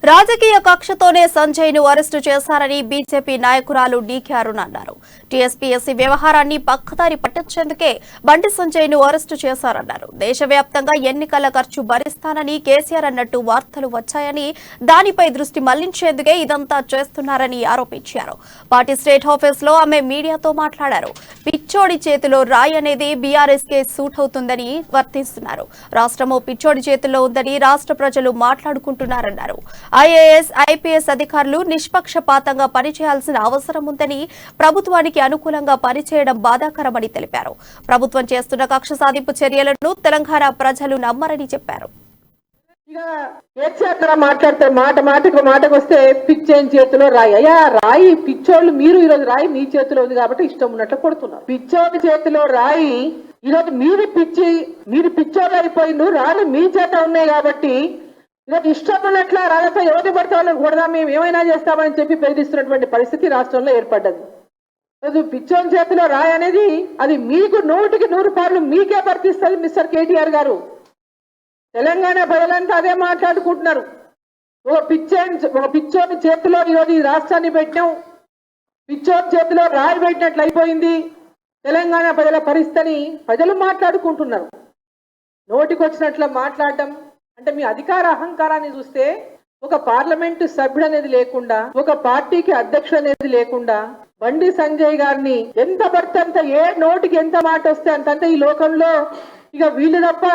రాజకీయ కక్షతోనే సంజయ్ ను అరెస్టు చేశారని బీజేపీ నాయకురాలు డీకే అరుణ అన్నారు. టీఎస్పీఎస్సీ వ్యవహారాన్ని పక్కదారి పట్టించేందుకే బండి సంజయ్ ను అరెస్టు చేశారన్నారు. దేశవ్యాప్తంగా ఎన్నికల ఖర్చు భరిస్తానని కేసీఆర్ అన్నట్టు వార్తలు వచ్చాయని, దానిపై దృష్టి మళ్లించేందుకే ఇదంతా చేస్తున్నారని ఆరోపించారు. పార్టీ స్టేట్ ఆఫీస్ లో ఆమె మీడియాతో మాట్లాడారు. పిచ్చోడి చేతిలో రాయి అనేది బీఆర్ఎస్ కే సూట్ అవుతుందని వర్తిస్తున్నారు. రాష్ట్రము పిచ్చోడి చేతిలో ఉందని రాష్ట్ర ప్రజలు మాట్లాడుకుంటున్నారన్నారు. ఐఏఎస్, ఐపీఎస్ అధికారులు నిష్పక్షపాతంగా పనిచేయాల్సిన అవసరం ఉందని, ప్రభుత్వానికి అనుకూలంగా పనిచేయడం బాధాకరమని తెలిపారు. ప్రభుత్వం చేస్తున్న కక్ష సాధింపు చర్యలను తెలంగాణ ప్రజలు నమ్మరని చెప్పారు. మాట్లాడితే మాటకు వస్తే పిచ్చేం చేతిలో రాయి. అయ్యా రాయి పిచ్చోళ్ళు మీరు ఈరోజు రాయి మీ చేతిలో ఉంది కాబట్టి ఇష్టం ఉన్నట్లు కొడుతున్నారు. పిచ్చోడి చేతిలో రాయి ఈరోజు మీరు పిచ్చోళ్ళు అయిపోయిండు, రాళ్ళు మీ చేత ఉన్నాయి కాబట్టి ఈరోజు ఇష్టం ఉన్నట్ల రాళ్ళతో ఎవరి పడితే వాళ్ళని కూడా మేము ఏమైనా చేస్తామని చెప్పి బెదిరిస్తున్నటువంటి పరిస్థితి రాష్ట్రంలో ఏర్పడ్డది. ఈరోజు పిచ్చోని చేతిలో రాయి అనేది అది మీకు 100% మీకే వర్తిస్తుంది. మిస్టర్ కేటీఆర్ గారు, తెలంగాణ ప్రజలంతా అదే మాట్లాడుకుంటున్నారు. ఒక పిచ్చోని చేతిలో ఈరోజు ఈ రాష్ట్రాన్ని పెట్టాం, పిచ్చోని చేతిలో రాయి పెట్టినట్లు అయిపోయింది తెలంగాణ ప్రజల పరిస్థితిని ప్రజలు మాట్లాడుకుంటున్నారు. నోటికొచ్చినట్లు మాట్లాడటం అంటే మీ అధికార అహంకారాన్ని చూస్తే ఒక పార్లమెంటు సభ్యుడు అనేది లేకుండా, ఒక పార్టీకి అధ్యక్షుడు అనేది లేకుండా బండి సంజయ్ గారిని ఎంత పడితే అంత, ఏ నోటికి ఎంత మాట వస్తే అంతంటే ఈ లోకంలో ఇక వీళ్ళు తప్ప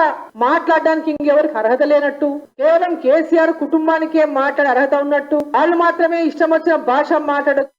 మాట్లాడడానికి ఇంకెవరికి అర్హత లేనట్టు, కేవలం కేసీఆర్ కుటుంబానికే మాట్లాడే అర్హత ఉన్నట్టు, వాళ్ళు మాత్రమే ఇష్టం వచ్చిన భాష మాట్లాడచ్చు.